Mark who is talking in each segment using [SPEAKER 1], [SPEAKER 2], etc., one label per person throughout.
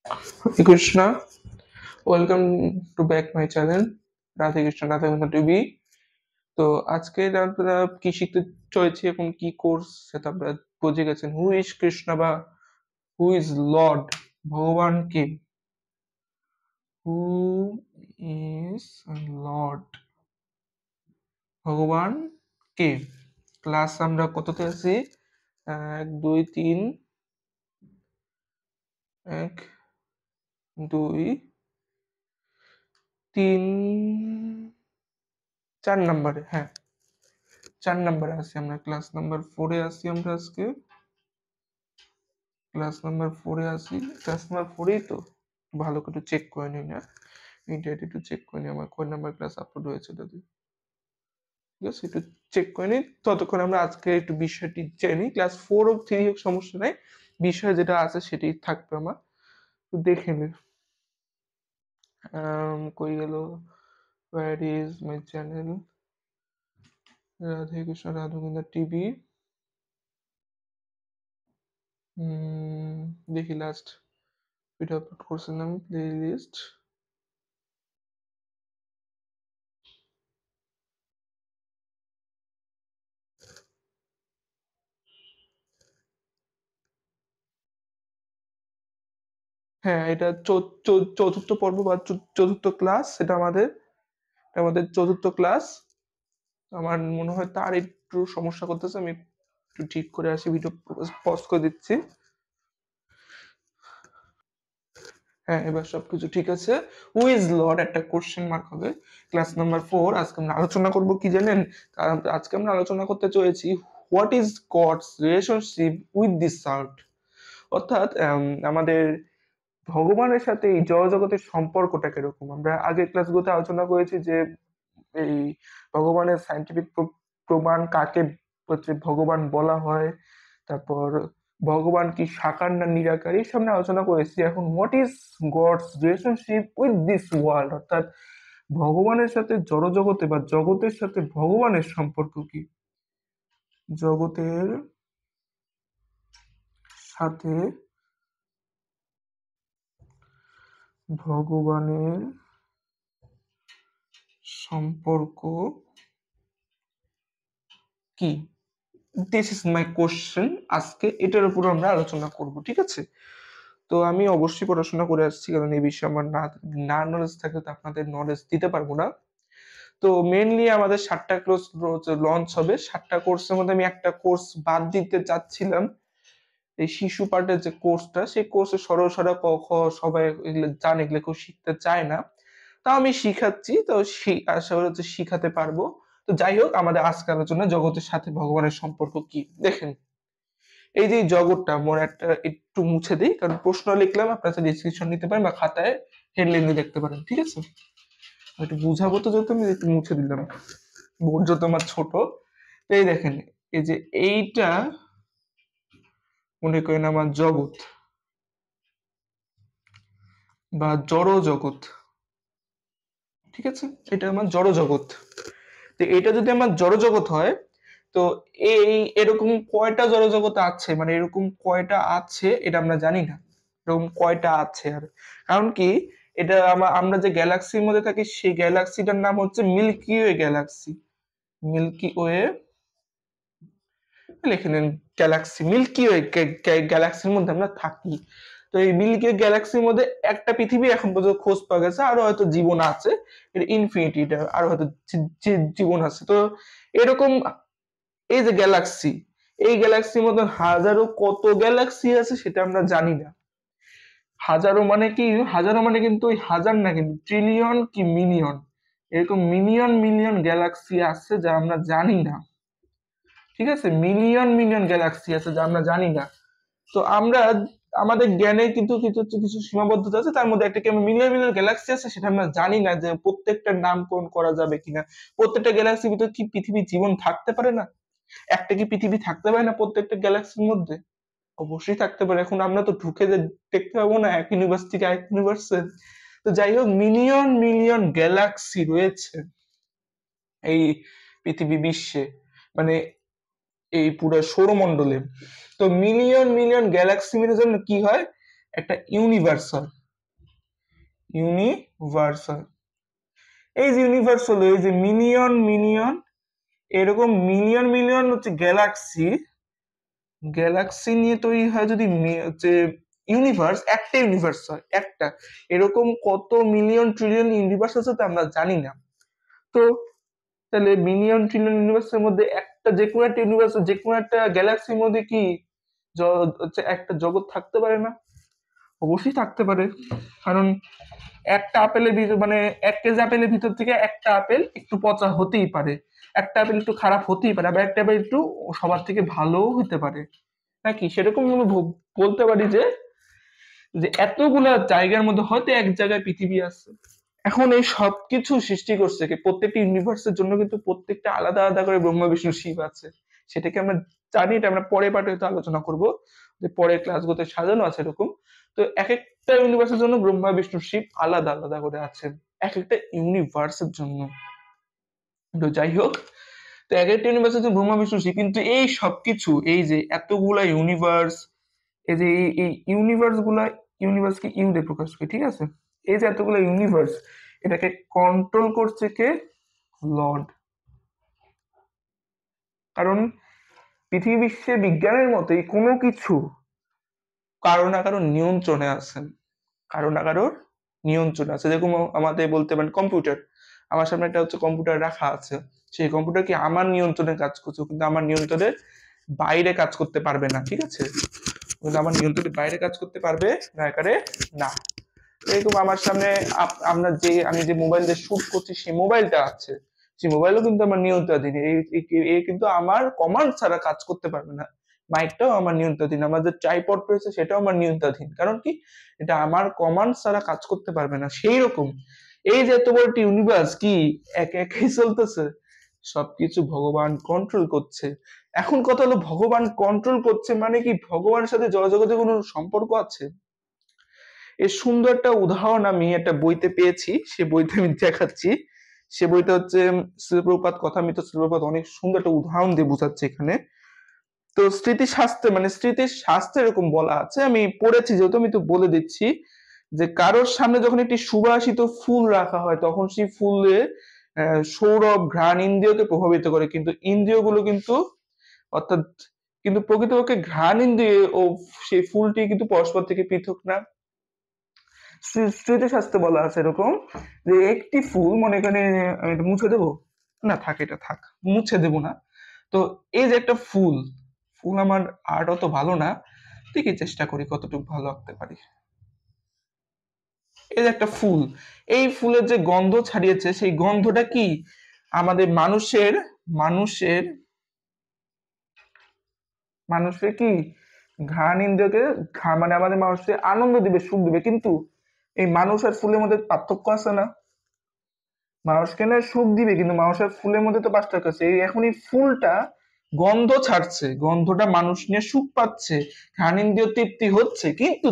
[SPEAKER 1] Hare Krishna, welcome to back my channel Radhe Krishna Radhe Krishna TV. তো আজকে আমরা কি শিখতে চলেছি, এখন কি কোর্স সেটা আমরা বুঝে গেছেন। হু ইজ কৃষ্ণ বা হু ইজ লর্ড, ভগবান কে, হু ইজ লর্ড, ভগবান কে। ক্লাস আমরা কততে আছি? এক দুই তিন, এক দুই তিন, 4 নম্বরে, হ্যাঁ 4 নম্বরে আছি আমরা, ক্লাস নাম্বার 4-এ আছি আমরা আজকে। ক্লাস নাম্বার 4-এই তো ভালো করে চেক করে নিই না, ইন্টারনেট একটু চেক করে নিই আমার কয় নাম্বার ক্লাস আপলোড হয়েছে দাদি, ঠিক আছে একটু চেক করে নিই। ততক্ষণ আমরা আজকে একটু বিষয়টি জেনে নিই। ক্লাস 4 হোক 3 হোক সমস্যা নাই, বিষয় যেটা আছে সেটাই থাকবে আমার, তো দেখে নিই। কই গেল, where is my channel Radhe Krishna Radhagovinda TV. দেখি লাস্ট ভিডিও আপলোড করছিলাম, প্লে লিস্ট। হ্যাঁ, এটা চতুর্থ পর্ব বা চতুর্থ ক্লাস, এটা আমাদের চতুর্থ ক্লাস। আমার মনে হয় তার একটু সমস্যা করতেছে, আমি একটু ঠিক করে আসি, ভিডিও পজ করে দিচ্ছি। হ্যাঁ, এবার সবকিছু ঠিক আছে। হু ইজ লর্ড একটা কোশ্চেন মার্ক হবে। ক্লাস নাম্বার 4 আজকে আমরা আলোচনা করব কি জানেন? কারণ আজকে আমরা আলোচনা করতে চলেছি what is gods relationship with this art, অর্থাৎ আমাদের ভগবানের সাথে এই জগতের সম্পর্কটা কিরকম। আমরা আগের ক্লাসগুলোতে আলোচনা করেছি যে এই ভগবানের সায়েন্টিফিক প্রমাণ কাকে হচ্ছে ভগবান বলা হয়, তারপর ভগবান কি সাকার না নিরাকার, এই সামনে আলোচনা করেছি। এখন what is gods relationship with this world, অর্থাৎ ভগবানের সাথে জড়জগতে বা জগতের সাথে ভগবানের সম্পর্ক কি, জগতের সাথে ভগবানের সম্পর্ক কি, দিস ইজ মাই কোশ্চেন। আজকে এটার উপর আমরা আলোচনা করব, ঠিক আছে? তো আমি অবশ্যই পড়াশোনা করে আসছি, কারণ এই বিষয়ে আমার না নলেজ থাকলে তো আপনাদের নলেজ দিতে পারবো না। তো মেনলি আমাদের 7টা কোর্স লঞ্চ হবে। 7টা কোর্সের মধ্যে আমি একটা কোর্স বাদ দিতে চাচ্ছিলাম, এই শিশু পার্টের যে কোর্সটা, সেই কোর্সে সরল সারা ক খ সবাই এগুলো জানে, এগুলো কেউ শিখতে চায় না, তাও আমি শিখাচ্ছি। তো আশা করি হচ্ছে শিখাতে পারবো। তো যাই হোক, আমাদের আজকে আলোচনা জগতের সাথে ভগবানের সম্পর্ক কি। দেখেন, এই যে জগৎটা, মোর একটা একটু মুছে দিই, কারণ প্রশ্ন লিখলাম, আপনারা ডিসক্রিপশন নিতে পারেন বা খাতায় হেডলাইন দেখতে পারেন, ঠিক আছে? একটু বুঝাবো তো, যত আমি একটু মুছে দিলাম, বোর্ড যত আমার ছোট। তো এই দেখেন, এই যে এইটা মনে করেন আমার জগৎ বা জড় জগৎ, ঠিক আছে? এটা আমার জড় জগৎ। তো এটা যদি আমার জড় জগৎ হয়, তো এই এরকম কয়টা জড় জগৎ আছে, মানে এরকম কয়টা আছে এটা আমরা জানি না, এরকম কয়টা আছে। আর কারণ কি, এটা আমরা যে গ্যালাক্সির মধ্যে থাকি, সেই গ্যালাক্সিটার নাম হচ্ছে milky way galaxy. Milky way লিখে নেন, গ্যালাক্সি মিল্কি ওয়ে গ্যালাক্সির মধ্যে আমরা থাকি। তো এই মিল্কি ওয়ে গ্যালাক্সির মধ্যে একটা পৃথিবী এখন পর্যন্ত খোঁজ পাওয়া গেছে, আরো হয়তো জীবন আছে, এটা ইনফিনিটি, আরো হয়তো জীবন আছে। তো এরকম এই যে গ্যালাক্সি, এই গ্যালাক্সির মধ্যে হাজারো কত গ্যালাক্সি আছে সেটা আমরা জানি না। হাজারো মানে কি, হাজারো মানে কিন্তু ওই হাজার না, কিন্তু ট্রিলিয়ন কি মিলিয়ন, এরকম মিলিয়ন মিলিয়ন গ্যালাক্সি আছে যা আমরা জানি না, ঠিক আছে? মিলিয়ন মিলিয়ন গ্যালাক্সি আছে যা আমরা জানি না। তো আমরা আমাদের জ্ঞানে কিন্তু কিছু কিছু সীমাবদ্ধতা আছে, তার মধ্যে একটা কি মিলিয়ন মিলিয়ন গ্যালাক্সি আছে সেটা আমরা জানি না, যে প্রত্যেকটার নামকরণ করা যাবে কিনা, প্রত্যেকটা গ্যালাক্সির ভিতরে কি পৃথিবীর জীবন থাকতে পারে না, একটা কি পৃথিবী থাকতে পারে না প্রত্যেকটা গ্যালাক্সির মধ্যে? অবশ্যই থাকতে পারে। এখন আমরা তো ঢুকে যে দেখতে পাবো না এক ইউনিভার্স থেকে আরেক ইউনিভার্সে। তো যাই হোক, মিলিয়ন মিলিয়ন গ্যালাক্সি রয়েছে এই পৃথিবী বিশ্বে, মানে এই পুরো সৌরমণ্ডলে। তো মিলিয়ন মিলিয়ন গ্যালাক্সি মিলে জন্য কি হয়, একটা ইউনিভার্সাল। ইউনিভার্সাল, এই যে ইউনিভার্স হলো এই যে মিলিয়ন মিলিয়ন, এরকম মিলিয়ন মিলিয়ন হচ্ছে গ্যালাক্সি, গ্যালাক্সি নিয়ে তৈরি হয় যদি হচ্ছে ইউনিভার্স, একটা ইউনিভার্স হয় একটা, এরকম কত মিলিয়ন ট্রিলিয়ন ইউনিভার্স আছে তা আমরা জানি না। তো তাহলে মিলিয়ন ট্রিলিয়ন ইউনিভার্সের মধ্যে একটা, যে কোনো একটা ইউনিভার্স, যে কোনো একটা গ্যালাক্সির মধ্যে কি হচ্ছে একটা জগৎ থাকতে পারে না? অবশ্যই থাকতে পারে, কারণ একটা আপেলের ভিতর মানে 1 কেজি আপেলের ভিতর থেকে একটা আপেল একটু পচা হতেই পারে, একটা আপেল একটু খারাপ হতেই পারে, আবার একটা আপেল একটু সবার থেকে ভালোও হতে পারে, নাকি? সেরকম আমি বলতে পারি যে যে এতগুলা জায়গার মধ্যে হয়তো এক জায়গায় পৃথিবী আছে। এখন এই সবকিছু সৃষ্টি করছে কি? প্রত্যেকটি ইউনিভার্সের জন্য কিন্তু প্রত্যেকটা আলাদা আলাদা করে ব্রহ্মা বিষ্ণু শিব আছে, সেটাকে আমরা জানি, এটা আমরা পরে পাঠে হয়তো আলোচনা করব, যে পরের ক্লাসগুলোতে সাজানো আছে এরকম। তো এক একটা ইউনিভার্সের জন্য ব্রহ্মা বিষ্ণু শিব আলাদা আলাদা করে আছেন, এক একটা ইউনিভার্সের জন্য। তো যাই হোক, তো এক একটা ইউনিভার্সের জন্য ব্রহ্মা বিষ্ণু শিব, কিন্তু এই সবকিছু, এই যে এতগুলা ইউনিভার্স, এই যে এই ইউনিভার্স গুলা, ইউনিভার্সকে ইউ দিয়ে প্রকাশ করি, ঠিক আছে? এই যে এতগুলো ইউনিভার্স, এটাকে কন্ট্রোল করছে কে? লর্ড। কারণ পৃথিবী বিশ্বে বিজ্ঞানের মতেই কোনো কিছু কারো না কারো নিয়ন্ত্রণে আছেন, কারো না কারোর নিয়ন্ত্রণে আছে। যেরকম আমাদের বলতে পারেন কম্পিউটার, আমার সামনে একটা হচ্ছে কম্পিউটার রাখা আছে, সেই কম্পিউটার কি আমার নিয়ন্ত্রণে কাজ করছে, কিন্তু আমার নিয়ন্ত্রণের বাইরে কাজ করতে পারবে না, ঠিক আছে? কিন্তু আমার নিয়ন্ত্রণের বাইরে কাজ করতে পারবে না, একারে না। এরকম আমার সামনে আমরা যে আমি যে মোবাইল দিয়ে শুট করছি, সেই মোবাইলটা আছে, সেই মোবাইলও কিন্তু আমার নিয়ন্ত্রণাধীন, এই কিন্তু আমার কমান্ড ছাড়া কাজ করতে পারবে না। মাইকটাও আমার নিয়ন্ত্রণাধীন, আমার যে ট্রাইপড রয়েছে সেটাও আমার নিয়ন্ত্রণাধীন, কারণ কি? এটা আমার কমান্ড ছাড়া কাজ করতে পারবে না। সেই রকম এই যে এত বড় ইউনিভার্স কি একে একাই চলতেছে? সবকিছু ভগবান কন্ট্রোল করছে। এখন কথা হলো, ভগবান কন্ট্রোল করছে মানে কি ভগবানের সাথে জগতের কোনো সম্পর্ক আছে? এর সুন্দর একটা উদাহরণ আমি একটা বইতে পেয়েছি, সে বইতে আমি দেখাচ্ছি। সে বইটা হচ্ছে শ্রীপ্রপাত কথামৃত শ্রীপ্রপাত অনেক সুন্দর একটা উদাহরণ দিয়ে বোঝাচ্ছে এখানে। তো স্মৃতিশাস্ত্রে মানে স্মৃতির শাস্ত্রে এরকম বলা আছে, আমি পড়েছি যেহেতু আমি তো বলে দিচ্ছি, যে কারোর সামনে যখন একটি সুবাসিত ফুল রাখা হয় তখন সেই ফুলে সৌরভ ঘ্রাণ ইন্দ্রিয়কে প্রভাবিত করে, কিন্তু ইন্দ্রিয়গুলো কিন্তু অর্থাৎ কিন্তু প্রকৃতপক্ষে ঘ্রাণ ইন্দ্রিয় ও সেই ফুলটি কিন্তু পরস্পর থেকে পৃথক না। স্মৃতিশাস্ত্রে বলা আছে এরকম, যে একটি ফুল, মনে করেন আমি এটা মুছে দেবো, না থাক, এটা থাক, মুছে দেবো না। তো এই যে একটা ফুল, ফুল আমার আর্ট অত ভালো না, দেখি চেষ্টা করি কতটুকু ভালো আঁকতে পারি। এই যে একটা ফুল, এই ফুলের যে গন্ধ ছাড়িয়েছে, সেই গন্ধটা কি আমাদের মানুষের মানুষের মানুষের কি ঘ্রাণ ইন্দ্রিয়কে মানে আমাদের মানুষকে আনন্দ দিবে, সুখ দিবে, কিন্তু এই মানুষ আর ফুলের মধ্যে পার্থক্য আছে না? মানুষকে না সুখ দিবে, কিন্তু মানুষের ফুলের মধ্যে তো পার্থক্য আছে। এই এখন এই ফুলটা গন্ধ ছাড়ছে, গন্ধটা মানুষ নিয়ে সুখ পাচ্ছে, ঘ্রাণেন্দ্রিয় তৃপ্তি হচ্ছে, কিন্তু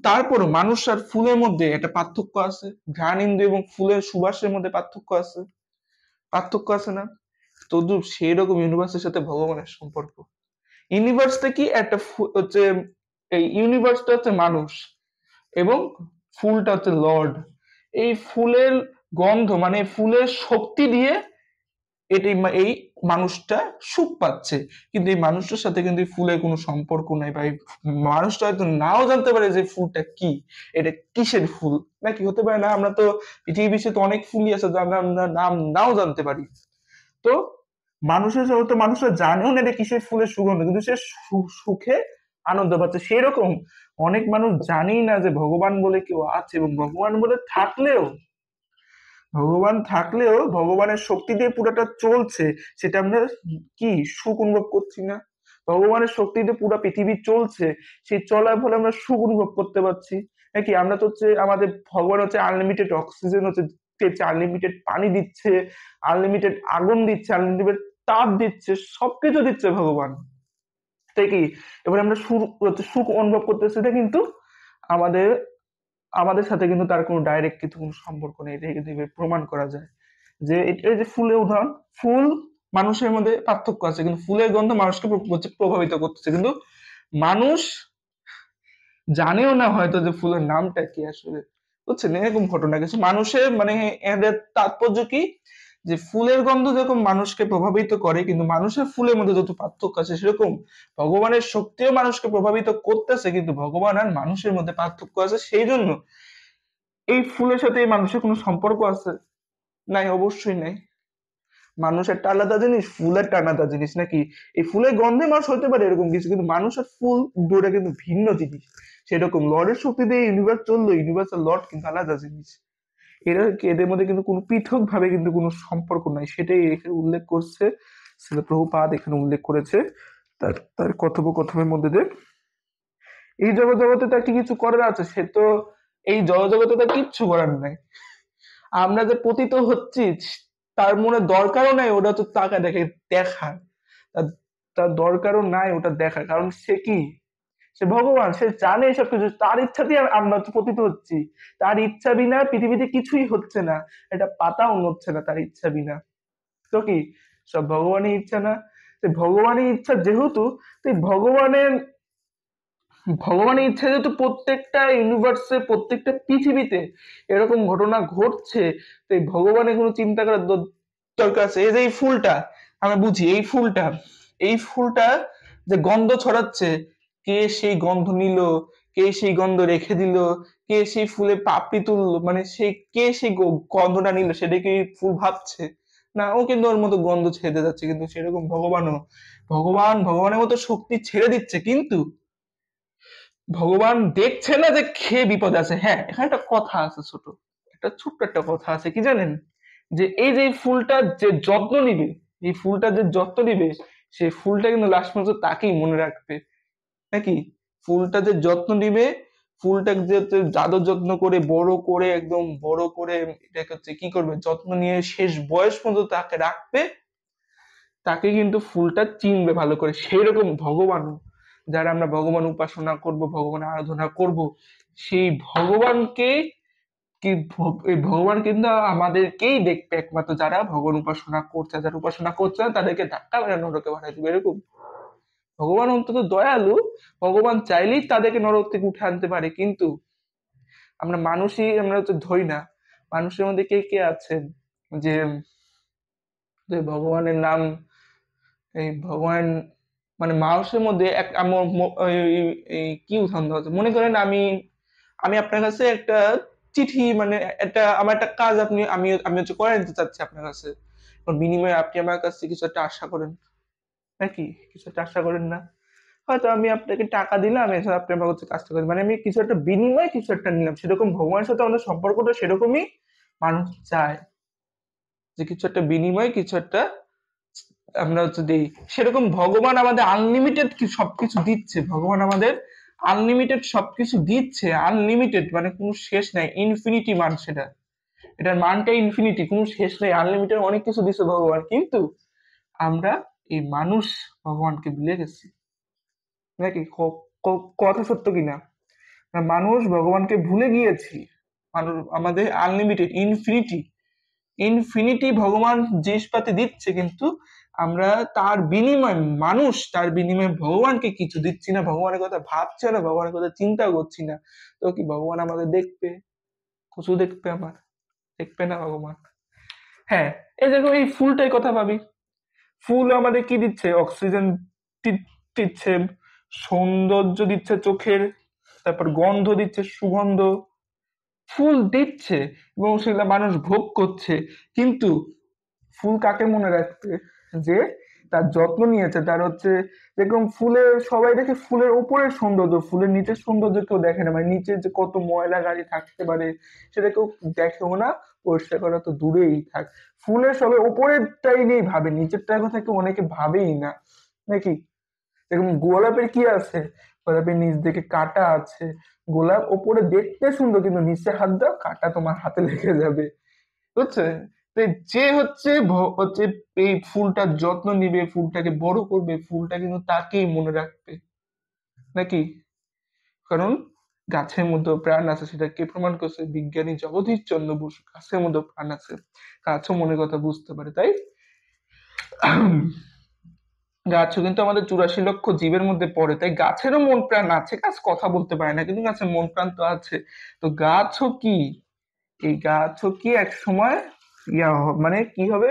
[SPEAKER 1] তারপরও মানুষ আর ফুলের মধ্যে একটা পার্থক্য আছে, ঘ্রাণেন্দ্রিয় এবং ফুলের সুবাসের মধ্যে পার্থক্য আছে, পার্থক্য আছে না? তদ্রুপ সেই রকম ইউনিভার্সের সাথে ভগবানের সম্পর্ক। ইউনিভার্সটা কি একটা হচ্ছে, এই ইউনিভার্সটা হচ্ছে মানুষ এবং ফুলটা হচ্ছে লর্ড। এই ফুলের গন্ধ মানে ফুলের শক্তি দিয়ে এটি এই মানুষটা সুখ পাচ্ছে, কিন্তু এই মানুষটার সাথে কিন্তু এই ফুলের কোনো সম্পর্ক নাই, বা এই মানুষটা হয়তো নাও জানতে পারে যে ফুলটা কি, এটা কিসের ফুল, নাকি? হতে পারে না। আমরা তো পৃথিবী বিশ্বে তো অনেক ফুলই আছে যা আমরা নাম নাও জানতে পারি। তো মানুষের হয়তো মানুষরা জানেও না এটা কিসের ফুলের সুগন্ধ, কিন্তু সে সুখে আনন্দ পাচ্ছে। সেই রকম অনেক মানুষ জানেই না যে ভগবান বলে কেউ আছে, এবং ভগবান থাকলেও ভগবানের শক্তি দিয়ে পুরোটা চলছে, সেটা আমরা কি সুখ অনুভব করছি না? ভগবানের শক্তিতে পুরো পৃথিবী চলছে, সেই চলার ফলে আমরা সুখ অনুভব করতে পারছি নাকি? আমরা তো হচ্ছে আমাদের ভগবান হচ্ছে আনলিমিটেড অক্সিজেন হচ্ছে আনলিমিটেড পানি দিচ্ছে, আনলিমিটেড আগুন দিচ্ছে, আনলিমিটেড তাপ দিচ্ছে, সবকিছু দিচ্ছে ভগবান, তাই কি? এবার আমরা সুখ অনুভব করতেছি না, কিন্তু আমাদের আমাদের সাথে কিন্তু তার কোনো ডাইরেক্ট কিন্তু কোনো সম্পর্ক নেই, এটা কিন্তু এভাবে প্রমাণ করা যায়। যে এই যে ফুলের উদাহরণ, ফুল মানুষের মধ্যে পার্থক্য আছে, কিন্তু ফুলের গন্ধ মানুষকে প্রভাবিত করতেছে, কিন্তু মানুষ জানেও না হয়তো যে ফুলের নামটা কি আসলে, বুঝছেন? এরকম ঘটনা কিছু মানুষের মানে এদের তাৎপর্য কি, যে ফুলের গন্ধ যখন মানুষকে প্রভাবিত করে, কিন্তু মানুষের ফুলের মধ্যে যত পার্থক্য আছে সেরকম ভগবানের শক্তিও মানুষকে প্রভাবিত করতেছে, কিন্তু ভগবান আর মানুষের মধ্যে পার্থক্য আছে। সেই জন্য এই ফুলের সাথে এই মানুষের কোনো সম্পর্ক আছে? নাই, অবশ্যই নাই। মানুষ একটা আলাদা জিনিস, ফুল একটা আলাদা জিনিস নাকি? এই ফুলের গন্ধে মানুষ হতে পারে এরকম কিছু, কিন্তু মানুষ আর ফুল দুটো কিন্তু ভিন্ন জিনিস। সেরকম লর্ডের শক্তিতে ইউনিভার্স চললো, ইউনিভার্স আর লর্ড কিন্তু আলাদা জিনিস। এরা এদের মধ্যে কিন্তু কোনো পৃথক ভাবে কিন্তু কোনো সম্পর্ক নাই, সেটাই এখানে উল্লেখ করছে শ্রীল প্রভুপাদ, এখানে উল্লেখ করেছে তার তার কথোপকথনের মধ্যে দিয়ে। এই জগতে তার কি কিছু করার আছে? সে তো এই জগতে তার কিচ্ছু করার নাই। আমরা যে পতিত হচ্ছি তার মনে দরকারও নাই ওটা তো টাকা দেখে দেখার, তার তার দরকারও নাই ওটা দেখার, কারণ সে কি, সে ভগবান, সে জানে সব কিছু, তার ইচ্ছাতেই আমরা তো পতিত হচ্ছি। তার ইচ্ছা বিনা পৃথিবীতে কিছুই হচ্ছে না, এটা পাতাও নড়ছে না তার ইচ্ছা বিনা। তো কি, সব ভগবানের ইচ্ছা না? তো ভগবানের ইচ্ছা যেহেতু, তো ভগবানের ইচ্ছা যেহেতু প্রত্যেকটা ইউনিভার্সে প্রত্যেকটা পৃথিবীতে এরকম ঘটনা ঘটছে, তো এই ভগবানের কোনো চিন্তা করার দরকার আছে? এই যে এই ফুলটা, আমরা বুঝি এই ফুলটা যে গন্ধ ছড়াচ্ছে, কে সেই গন্ধ নিল, কে সেই গন্ধ রেখে দিল, কে সেই ফুলে পাপড়ি তুললো, মানে সেই কে সেই গন্ধটা নিল, সেটা কি ফুল ভাবছে? না, ও কিন্তু ওর মতো গন্ধ ছেড়ে যাচ্ছে। কিন্তু সেরকম ভগবানের মতো শক্তি ছেড়ে দিচ্ছে, কিন্তু ভগবান দেখছে না যে খেয়ে বিপদ আছে। হ্যাঁ, এখানে একটা কথা আছে, ছোট্ট একটা কথা আছে, কি জানেন? যে এই যে এই ফুলটা যে যত্ন নিবে, এই ফুলটা যে যত্ন নিবে, সেই ফুলটা কিন্তু লাস্ট পর্যন্ত তাকেই মনে রাখবে নাকি? ফুলটা যে যত্ন নিবে, ফুলটাকে যে যাদর যত্ন করে বড় করে একদম বড় করে এটাকে হচ্ছে কি করবে, যত্ন নিয়ে শেষ বয়স পর্যন্ত তাকে রাখবে, তাকে কিন্তু ফুলটা চিনবে ভালো করে। সেই রকম ভগবানও, যারা আমরা ভগবান উপাসনা করব, ভগবান আরাধনা করব, সেই ভগবানকে এই ভগবান কিন্তু আমাদেরকেই দেখবে একমাত্র, যারা ভগবান উপাসনা করছে। যারা উপাসনা করছে না তাদেরকে ধাক্কা মেরে নরকে পাঠিয়ে দিবে এরকম। ভগবান অন্তত দয়ালু, ভগবান চাইলেই তাদেরকে নরক থেকে উঠে আনতে পারে, কিন্তু আমরা হচ্ছে ধরি না। মানুষের মধ্যে কে কে আছেন যে যে ভগবানের নাম, এই ভগবান মানে মানুষের মধ্যে এক এই কি উদাহরণ দেওয়া যায়? মনে করেন আমি আমি আপনার কাছে একটা চিঠি, মানে আমার একটা কাজ আপনি আমি আমি হচ্ছে করে নিতে চাচ্ছি আপনার কাছে, ওর বিনিময়ে আপনি আমার কাছে কিছু একটা আশা করেন নাকি? কিছু একটা আশা করেন না? হয়তো আমি আপনাকে টাকা দিলাম, এছাড়া আপনি আমার কাছে কাজটা করেন, মানে আমি কিছু একটা বিনিময়ে কিছু একটা নিলাম। সেরকম ভগবানের সাথে আমাদের সম্পর্কটা সেরকমই। মানুষ চায় যে কিছু একটা বিনিময়ে কিছু একটা আমরা হচ্ছে দিই। সেরকম ভগবান আমাদের আনলিমিটেড সবকিছু দিচ্ছে, ভগবান আমাদের আনলিমিটেড সবকিছু দিচ্ছে, আনলিমিটেড মানে কোনো শেষ নাই, ইনফিনিটি মান সেটা, এটার মানটা ইনফিনিটি, কোনো শেষ নাই, আনলিমিটেড অনেক কিছু দিচ্ছে ভগবান। কিন্তু আমরা এই মানুষ ভগবানকে ভুলে গেছি নাকি? কথা সত্য কিনা? মানুষ ভগবানকে ভুলে গিয়েছি। মানুষ আমাদের আনলিমিটেড ইনফিনিটি ভগবান জিনিসপাতি দিচ্ছে, কিন্তু আমরা তার বিনিময়ে ভগবানকে কিছু দিচ্ছি না, ভগবানের কথা ভাবছি না, ভগবানের কথা চিন্তা করছি না। তো কি ভগবান আমাদের দেখবে? কিছু দেখবে আমার? দেখবে না ভগবান। হ্যাঁ, এই দেখো এই ফুলটাই কথা ভাবি। ফুল আমাদের কি দিচ্ছে? অক্সিজেন দিচ্ছে, সৌন্দর্য দিচ্ছে চোখের, তারপর গন্ধ দিচ্ছে, সুগন্ধ, ফুল দিচ্ছে, এবং সেগুলা মানুষ ভোগ করছে। কিন্তু ফুল কাকে মনে রাখবে? যে তার যত্ন নিয়েছে, তার হচ্ছে যেরকম ফুলের, সবাই দেখে ফুলের উপরের সৌন্দর্য, ফুলের নিচের সৌন্দর্য কেউ দেখে না, মানে নিচে যে কত ময়লা গাড়ি থাকতে পারে সেটা কেউ দেখেও না, পরিষ্কার করা তো দূরেই থাক। ফুলের সবাই উপরেরটাই নিয়েই ভাবে, নিচেরটার কথা কেউ অনেকে ভাবেই না নাকি? এরকম গোলাপের কি আছে? গোলাপের নিচ দিকে কাটা আছে। গোলাপ ওপরে দেখতে সুন্দর, কিন্তু নিচে হাত দাও কাটা তোমার হাতে লেগে যাবে, বুঝছে? তো যে হচ্ছে হচ্ছে এই ফুলটার যত্ন নিবে, ফুলটাকে বড় করবে, ফুলটা কিন্তু তাকেই মনে রাখবে নাকি? কারণ গাছের মধ্যে প্রাণ আছে, সেটা কে প্রমাণ করছে? বিজ্ঞানী জগদীশ চন্দ্র বসু। গাছের মধ্যে প্রাণ আছে, গাছও মনের কথা বুঝতে পারে, তাই গাছও কিন্তু আমাদের 84 লক্ষ জীবের মধ্যে পড়ে, তাই গাছেরও মন প্রাণ আছে, গাছ কথা বলতে পারে না কিন্তু গাছের মন প্রাণ তো আছে। তো গাছও কি, এই গাছও কি এক সময় মানে কি হবে,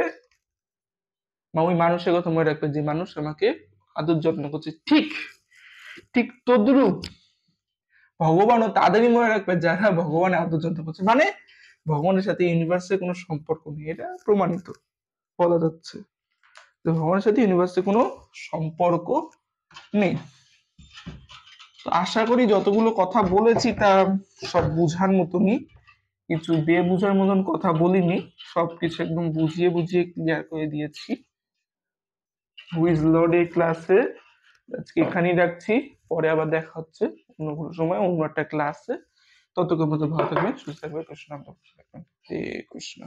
[SPEAKER 1] ওই মানুষের কথা মনে রাখবে যে মানুষ আমাকে আদর যত্ন করছে, ঠিক ঠিক তদ্রুপ ভগবানও তাদেরই মনে রাখবে যারা ভগবানের আদর যত্ন করছে, মানে ভগবানের সাথে ইউনিভার্সের কোনো সম্পর্ক নেই, এটা প্রমাণিত বলা যাচ্ছে। তো ভগবানের সাথে ইউনিভার্সের কোনো সম্পর্ক নেই। তো আশা করি যতগুলো কথা বলেছি তা সব বুঝার মতনই, কিছু বেবুঝার মতন কথা বলিনি, সবকিছু একদম বুঝিয়ে বুঝিয়ে ক্লিয়ার করে দিয়েছি। হুইজ লর্ড এই ক্লাসে আজকে এখানেই রাখছি, পরে আবার দেখা হচ্ছে অন্য কোনো সময় অন্য একটা ক্লাসে। ততক্ষণ পর্যন্ত ভালো থাকবেন, সুস্থ থাকবেন, কৃষ্ণ। হরে কৃষ্ণ।